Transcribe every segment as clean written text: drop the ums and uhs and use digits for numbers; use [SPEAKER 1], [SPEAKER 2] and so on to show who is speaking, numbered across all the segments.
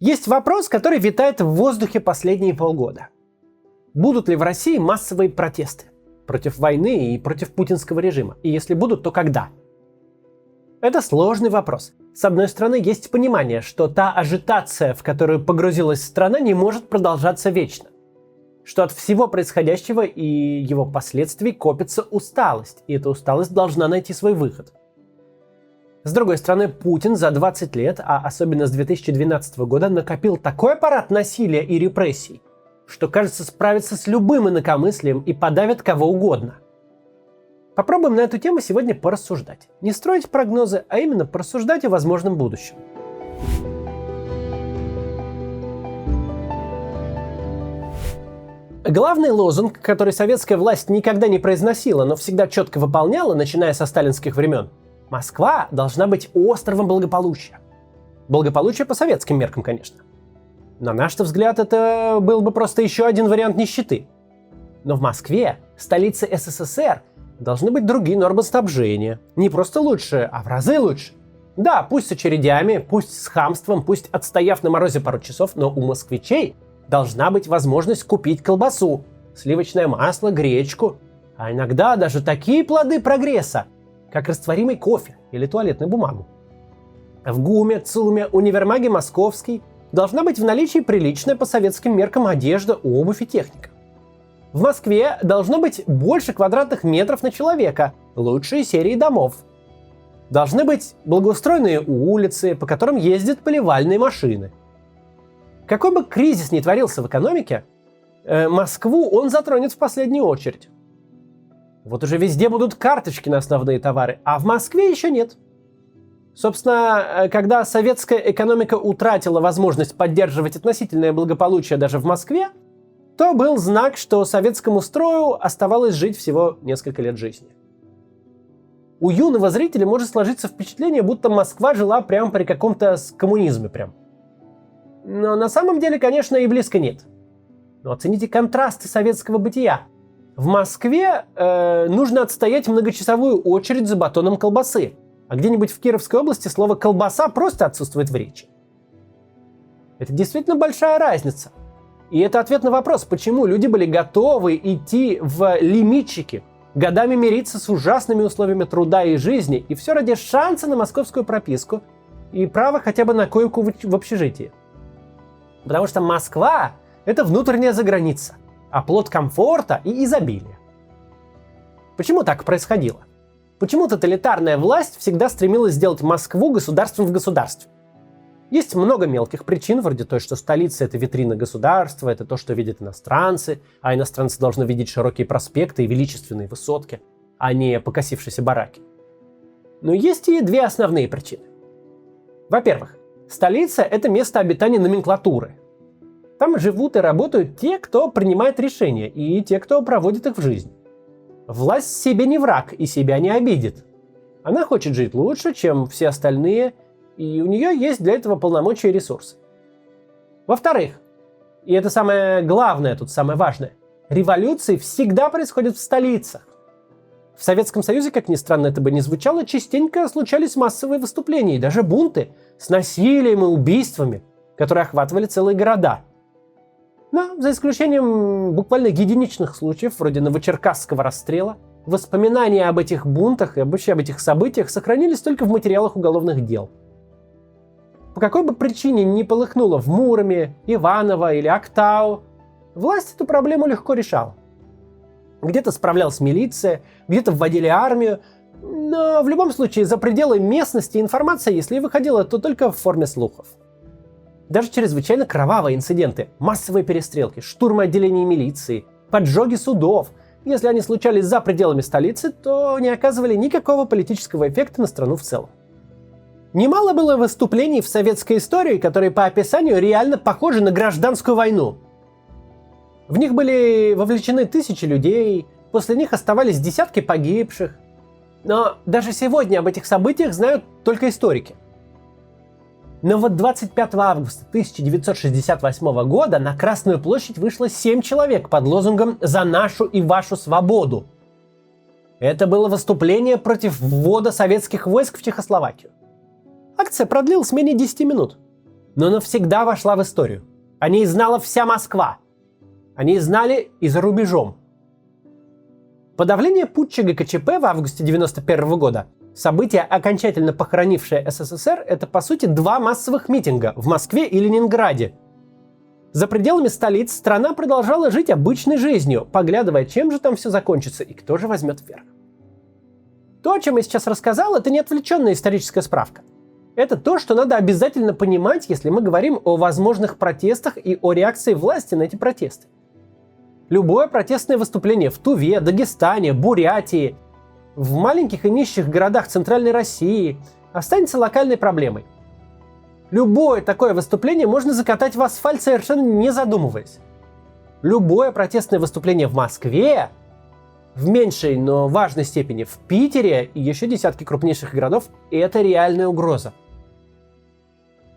[SPEAKER 1] Есть вопрос, который витает в воздухе последние полгода. Будут ли в России массовые протесты против войны и против путинского режима? И если будут, то когда? Это сложный вопрос. С одной стороны, есть понимание, что та ажитация, в которую погрузилась страна, не может продолжаться вечно. Что от всего происходящего и его последствий копится усталость, и эта усталость должна найти свой выход. С другой стороны, Путин за 20 лет, а особенно с 2012 года, накопил такой аппарат насилия и репрессий, что, кажется, справится с любым инакомыслием и подавит кого угодно. Попробуем на эту тему сегодня порассуждать. Не строить прогнозы, а именно порассуждать о возможном будущем. Главный лозунг, который советская власть никогда не произносила, но всегда четко выполняла, начиная со сталинских времен: Москва должна быть островом благополучия. Благополучие по советским меркам, конечно. На наш взгляд, это был бы просто еще один вариант нищеты. Но в Москве, столице СССР, должны быть другие нормы снабжения. Не просто лучше, а в разы лучше. Да, пусть с очередями, пусть с хамством, пусть отстояв на морозе пару часов, но у москвичей должна быть возможность купить колбасу, сливочное масло, гречку, а иногда даже такие плоды прогресса, как растворимый кофе или туалетную бумагу. В ГУМе, ЦУМе, универмаге Московский должна быть в наличии приличная по советским меркам одежда, обувь и техника. В Москве должно быть больше квадратных метров на человека, лучшие серии домов. Должны быть благоустроенные улицы, по которым ездят поливальные машины. Какой бы кризис ни творился в экономике, Москву он затронет в последнюю очередь. Вот уже везде будут карточки на основные товары, а в Москве еще нет. Собственно, когда советская экономика утратила возможность поддерживать относительное благополучие даже в Москве, то был знак, что советскому строю оставалось жить всего несколько лет жизни. У юного зрителя может сложиться впечатление, будто Москва жила прямо при каком-то коммунизме прям. Но на самом деле, конечно, и близко нет. Но оцените контрасты советского бытия. В Москве нужно отстоять многочасовую очередь за батоном колбасы, а где-нибудь в Кировской области слово «колбаса» просто отсутствует в речи. Это действительно большая разница. И это ответ на вопрос, почему люди были готовы идти в лимитчики, годами мириться с ужасными условиями труда и жизни, и все ради шанса на московскую прописку и право хотя бы на койку в общежитии. Потому что Москва – это внутренняя заграница, оплот комфорта и изобилия. Почему так происходило? Почему тоталитарная власть всегда стремилась сделать Москву государством в государстве? Есть много мелких причин, вроде той, что столица – это витрина государства, это то, что видят иностранцы, а иностранцы должны видеть широкие проспекты и величественные высотки, а не покосившиеся бараки. Но есть и две основные причины. Во-первых, столица – это место обитания номенклатуры. Там живут и работают те, кто принимает решения, и те, кто проводит их в жизнь. Власть себе не враг и себя не обидит. Она хочет жить лучше, чем все остальные, и у нее есть для этого полномочия и ресурсы. Во-вторых, и это самое главное тут, самое важное, революции всегда происходят в столицах. В Советском Союзе, как ни странно это бы ни звучало, частенько случались массовые выступления и даже бунты с насилием и убийствами, которые охватывали целые города. Но, за исключением буквально единичных случаев, вроде Новочеркасского расстрела, воспоминания об этих бунтах и вообще об этих событиях сохранились только в материалах уголовных дел. По какой бы причине ни полыхнуло в Муроме, Иваново или Актау, власть эту проблему легко решала. Где-то справлялась милиция, где-то вводили армию, но в любом случае за пределы местности информация, если и выходила, то только в форме слухов. Даже чрезвычайно кровавые инциденты, массовые перестрелки, штурмы отделений милиции, поджоги судов, если они случались за пределами столицы, то не оказывали никакого политического эффекта на страну в целом. Немало было выступлений в советской истории, которые по описанию реально похожи на гражданскую войну. В них были вовлечены тысячи людей, после них оставались десятки погибших. Но даже сегодня об этих событиях знают только историки. Но вот 25 августа 1968 года на Красную площадь вышло 7 человек под лозунгом «За нашу и вашу свободу». Это было выступление против ввода советских войск в Чехословакию. Акция продлилась менее 10 минут. но навсегда вошла в историю. О ней знала вся Москва. О ней знали и за рубежом. Подавление путча ГКЧП в августе 1991 года, событие, окончательно похоронившее СССР, это по сути два массовых митинга в Москве и Ленинграде. За пределами столиц страна продолжала жить обычной жизнью, поглядывая, чем же там все закончится и кто же возьмет вверх. То, о чем я сейчас рассказал, это не отвлеченная историческая справка. Это то, что надо обязательно понимать, если мы говорим о возможных протестах и о реакции власти на эти протесты. Любое протестное выступление в Туве, Дагестане, Бурятии, в маленьких и нищих городах Центральной России останется локальной проблемой. Любое такое выступление можно закатать в асфальт, совершенно не задумываясь. Любое протестное выступление в Москве, в меньшей, но важной степени в Питере и еще десятки крупнейших городов – это реальная угроза.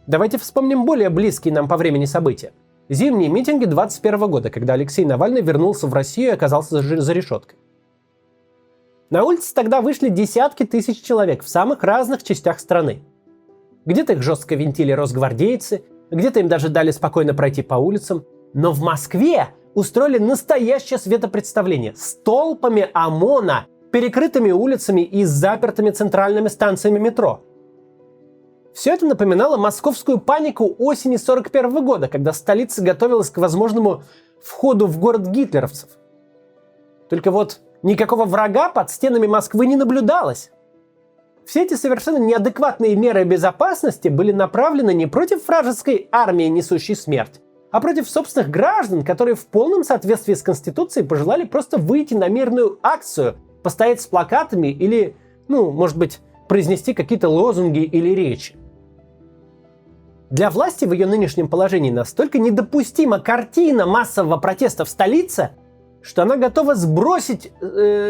[SPEAKER 1] Давайте вспомним более близкие нам по времени события. Зимние митинги 2021 года, когда Алексей Навальный вернулся в Россию и оказался за решеткой. На улице тогда вышли десятки тысяч человек в самых разных частях страны. Где-то их жестко винтили росгвардейцы, где-то им даже дали спокойно пройти по улицам. Но в Москве устроили настоящее светопредставление с толпами ОМОНа, перекрытыми улицами и запертыми центральными станциями метро. Все это напоминало московскую панику осени 1941 года, когда столица готовилась к возможному входу в город гитлеровцев. Только вот никакого врага под стенами Москвы не наблюдалось. Все эти совершенно неадекватные меры безопасности были направлены не против вражеской армии, несущей смерть, а против собственных граждан, которые в полном соответствии с Конституцией пожелали просто выйти на мирную акцию, постоять с плакатами или, может быть, произнести какие-то лозунги или речи. Для власти в ее нынешнем положении настолько недопустима картина массового протеста в столице, что она готова сбросить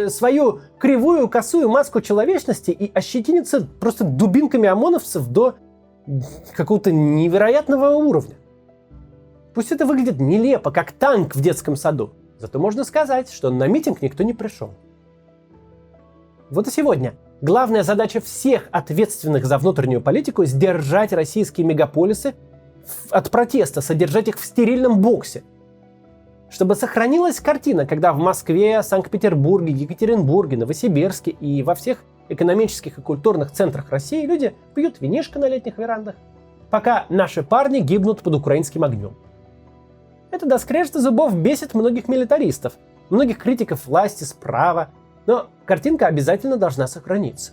[SPEAKER 1] свою кривую, косую маску человечности и ощетиниться просто дубинками ОМОНовцев до какого-то невероятного уровня. Пусть это выглядит нелепо, как танк в детском саду, зато можно сказать, что на митинг никто не пришел. Вот и сегодня главная задача всех ответственных за внутреннюю политику – сдержать российские мегаполисы от протеста, содержать их в стерильном боксе. Чтобы сохранилась картина, когда в Москве, Санкт-Петербурге, Екатеринбурге, Новосибирске и во всех экономических и культурных центрах России люди пьют винишко на летних верандах, пока наши парни гибнут под украинским огнем. Это до скрежета зубов бесит многих милитаристов, многих критиков власти справа, но картинка обязательно должна сохраниться.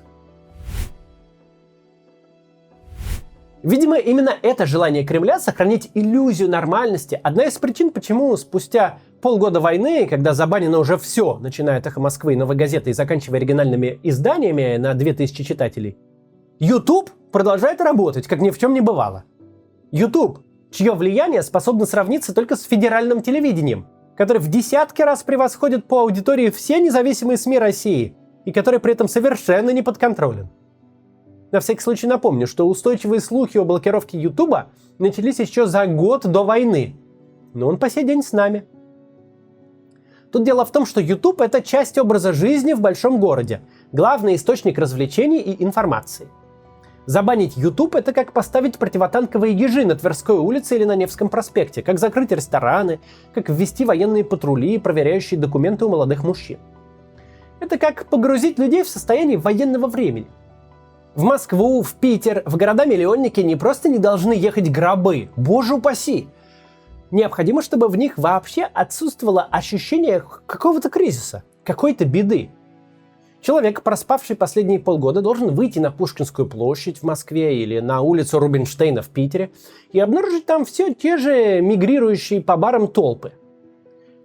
[SPEAKER 1] Видимо, именно это желание Кремля сохранить иллюзию нормальности – одна из причин, почему спустя полгода войны, когда забанено уже все, начиная от «Эхо Москвы» и «Новой газеты» и заканчивая оригинальными изданиями на 2000 читателей, YouTube продолжает работать, как ни в чем не бывало. YouTube, чье влияние способно сравниться только с федеральным телевидением, который в десятки раз превосходит по аудитории все независимые СМИ России и который при этом совершенно не подконтролен. На всякий случай напомню, что устойчивые слухи о блокировке Ютуба начались еще за год до войны, но он по сей день с нами. Тут дело в том, что YouTube – это часть образа жизни в большом городе, главный источник развлечений и информации. Забанить YouTube – это как поставить противотанковые ежи на Тверской улице или на Невском проспекте, как закрыть рестораны, как ввести военные патрули, проверяющие документы у молодых мужчин. Это как погрузить людей в состояние военного времени. В Москву, в Питер, в города-миллионники не просто не должны ехать гробы, боже упаси. Необходимо, чтобы в них вообще отсутствовало ощущение какого-то кризиса, какой-то беды. Человек, проспавший последние полгода, должен выйти на Пушкинскую площадь в Москве или на улицу Рубинштейна в Питере и обнаружить там все те же мигрирующие по барам толпы.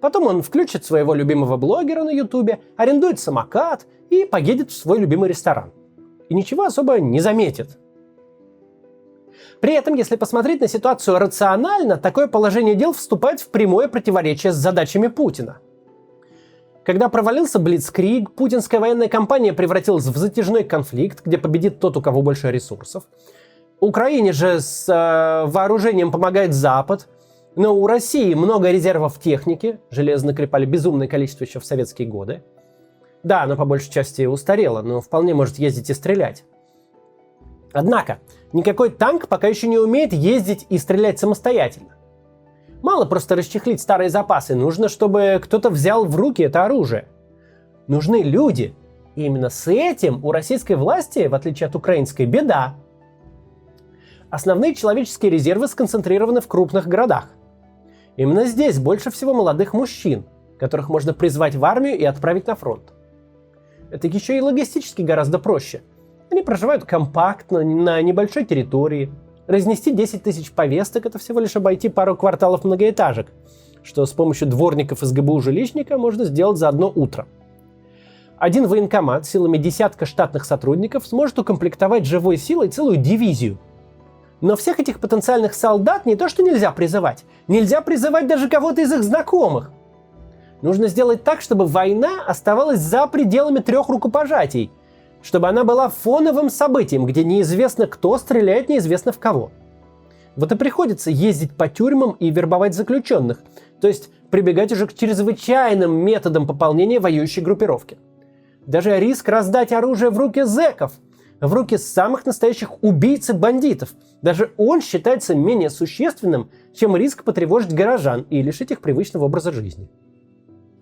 [SPEAKER 1] Потом он включит своего любимого блогера на Ютубе, арендует самокат и поедет в свой любимый ресторан. И ничего особо не заметит. При этом, если посмотреть на ситуацию рационально, такое положение дел вступает в прямое противоречие с задачами Путина. Когда провалился Блицкриг, путинская военная кампания превратилась в затяжной конфликт, где победит тот, у кого больше ресурсов. Украине же с вооружением помогает Запад, но у России много резервов техники, железо накрепали безумное количество еще в советские годы. Да, оно по большей части устарело, но вполне может ездить и стрелять. Однако, Никакой танк пока еще не умеет ездить и стрелять самостоятельно. Мало просто расчехлить старые запасы, нужно, чтобы кто-то взял в руки это оружие. Нужны люди. И именно с этим у российской власти, в отличие от украинской, беда. Основные человеческие резервы сконцентрированы в крупных городах. Именно здесь больше всего молодых мужчин, которых можно призвать в армию и отправить на фронт. Это еще и логистически гораздо проще. Они проживают компактно, на небольшой территории. Разнести 10 тысяч повесток – это всего лишь обойти пару кварталов многоэтажек, что с помощью дворников из ГБУ жилищника можно сделать за одно утро. Один военкомат силами десятка штатных сотрудников сможет укомплектовать живой силой целую дивизию. Но всех этих потенциальных солдат не то что нельзя призывать даже кого-то из их знакомых. Нужно сделать так, чтобы война оставалась за пределами 3 рукопожатий, чтобы она была фоновым событием, где неизвестно кто стреляет, неизвестно в кого. Вот и приходится ездить по тюрьмам и вербовать заключенных, то есть прибегать уже к чрезвычайным методам пополнения воюющей группировки. Даже риск раздать оружие в руки зэков, в руки самых настоящих убийц и бандитов, даже он считается менее существенным, чем риск потревожить горожан и лишить их привычного образа жизни.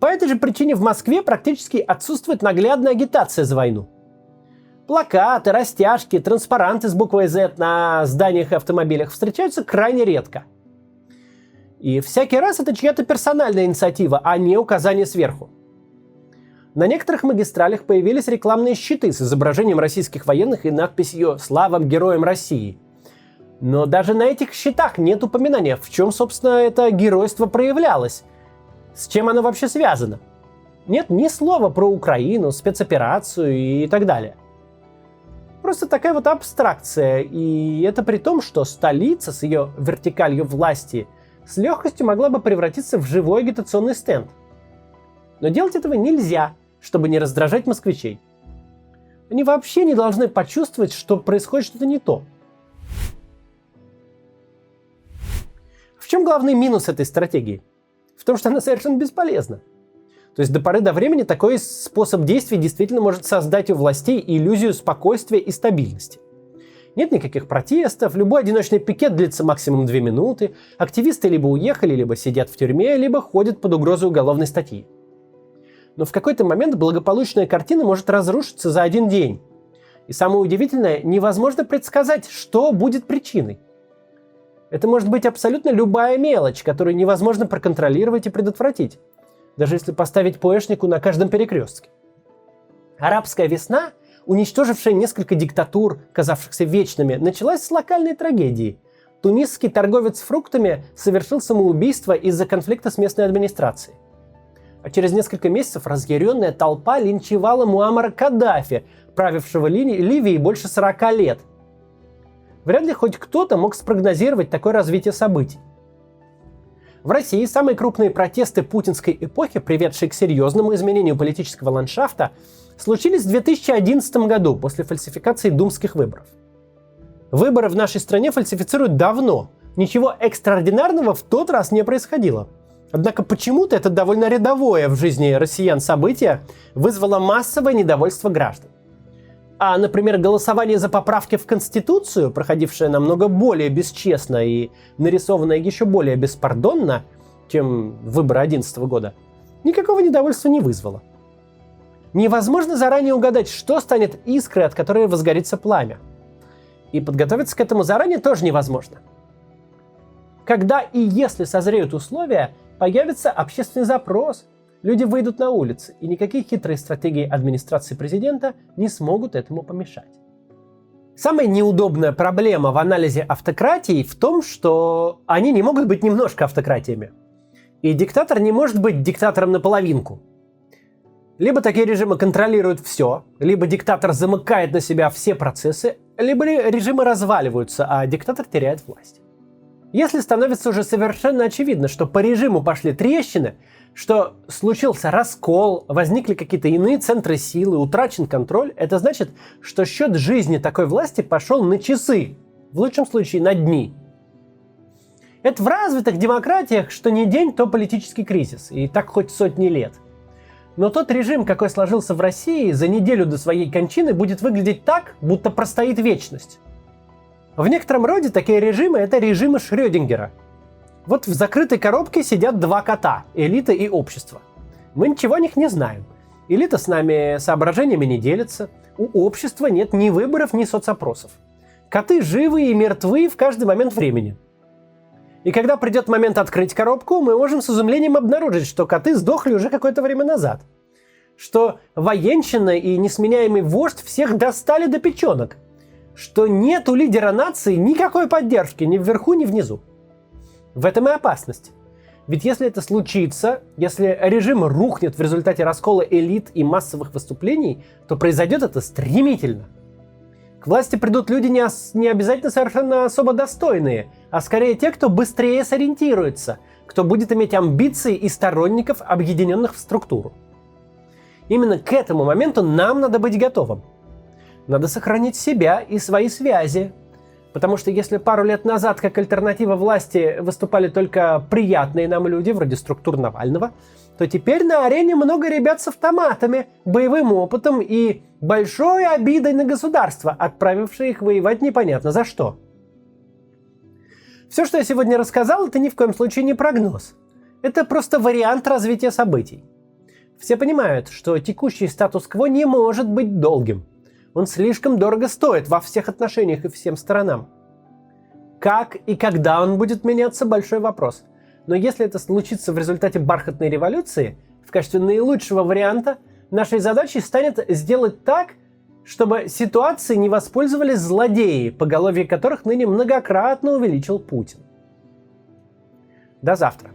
[SPEAKER 1] По этой же причине в Москве практически отсутствует наглядная агитация за войну. Плакаты, растяжки, транспаранты с буквой Z на зданиях и автомобилях встречаются крайне редко. И всякий раз это чья-то персональная инициатива, а не указание сверху. На некоторых магистралях появились рекламные щиты с изображением российских военных и надписью «Слава героям России». Но даже на этих щитах нет упоминания, в чем, собственно, это геройство проявлялось, с чем оно вообще связано. Нет ни слова про Украину, спецоперацию и так далее. Просто такая вот абстракция, и это при том, что столица с ее вертикалью власти с легкостью могла бы превратиться в живой агитационный стенд. Но делать этого нельзя, чтобы не раздражать москвичей. Они вообще не должны почувствовать, что происходит что-то не то. В чем главный минус этой стратегии? В том, что она совершенно бесполезна. То есть до поры до времени такой способ действий действительно может создать у властей иллюзию спокойствия и стабильности. Нет никаких протестов, любой одиночный пикет длится максимум 2 минуты, активисты либо уехали, либо сидят в тюрьме, либо ходят под угрозой уголовной статьи. Но в какой-то момент благополучная картина может разрушиться за один день. И самое удивительное, невозможно предсказать, что будет причиной. Это может быть абсолютно любая мелочь, которую невозможно проконтролировать и предотвратить, даже если поставить ПОЭшнику на каждом перекрестке. Арабская весна, уничтожившая несколько диктатур, казавшихся вечными, началась с локальной трагедии. Тунисский торговец фруктами совершил самоубийство из-за конфликта с местной администрацией. А через несколько месяцев разъяренная толпа линчевала Муаммара Каддафи, правившего Ливией больше 40 лет. Вряд ли хоть кто-то мог спрогнозировать такое развитие событий. В России самые крупные протесты путинской эпохи, приведшие к серьезному изменению политического ландшафта, случились в 2011 году после фальсификации думских выборов. Выборы в нашей стране фальсифицируют давно. Ничего экстраординарного в тот раз не происходило. Однако почему-то это довольно рядовое в жизни россиян событие вызвало массовое недовольство граждан. А, например, голосование за поправки в Конституцию, проходившее намного более бесчестно и нарисованное еще более беспардонно, чем выборы 2011 года, никакого недовольства не вызвало. Невозможно заранее угадать, что станет искрой, от которой возгорится пламя. И подготовиться к этому заранее тоже невозможно. Когда и если созреют условия, появится общественный запрос, люди выйдут на улицы, и никакие хитрые стратегии администрации президента не смогут этому помешать. Самая неудобная проблема в анализе автократий в том, что они не могут быть немножко автократиями. И диктатор не может быть диктатором наполовинку. Либо такие режимы контролируют все, либо диктатор замыкает на себя все процессы, либо режимы разваливаются, а диктатор теряет власть. Если становится уже совершенно очевидно, что по режиму пошли трещины, что случился раскол, возникли какие-то иные центры силы, утрачен контроль, это значит, что счет жизни такой власти пошел на часы, в лучшем случае на дни. Это в развитых демократиях, что не день, то политический кризис, и так хоть сотни лет. Но тот режим, какой сложился в России, за неделю до своей кончины будет выглядеть так, будто простоит вечность. В некотором роде такие режимы – это режимы Шрёдингера. Вот в закрытой коробке сидят два кота – элита и общество. Мы ничего о них не знаем. Элита с нами соображениями не делится. У общества нет ни выборов, ни соцопросов. Коты живы и мертвы в каждый момент времени. И когда придет момент открыть коробку, мы можем с изумлением обнаружить, что коты сдохли уже какое-то время назад. Что военщина и несменяемый вождь всех достали до печенок. Что нет у лидера нации никакой поддержки ни вверху, ни внизу. В этом и опасность. Ведь если это случится, если режим рухнет в результате раскола элит и массовых выступлений, то произойдет это стремительно. К власти придут люди не обязательно совершенно особо достойные, а скорее те, кто быстрее сориентируется, кто будет иметь амбиции и сторонников, объединенных в структуру. Именно к этому моменту нам надо быть готовым. Надо сохранить себя и свои связи. Потому что если пару лет назад как альтернатива власти выступали только приятные нам люди, вроде структур Навального, то теперь на арене много ребят с автоматами, боевым опытом и большой обидой на государство, отправившее их воевать непонятно за что. Все, что я сегодня рассказал, это ни в коем случае не прогноз. Это просто вариант развития событий. Все понимают, что текущий статус-кво не может быть долгим. Он слишком дорого стоит во всех отношениях и всем сторонам. Как и когда он будет меняться – большой вопрос. Но если это случится в результате бархатной революции, в качестве наилучшего варианта, нашей задачей станет сделать так, чтобы ситуацией не воспользовались злодеи, поголовье которых ныне многократно увеличил Путин. До завтра.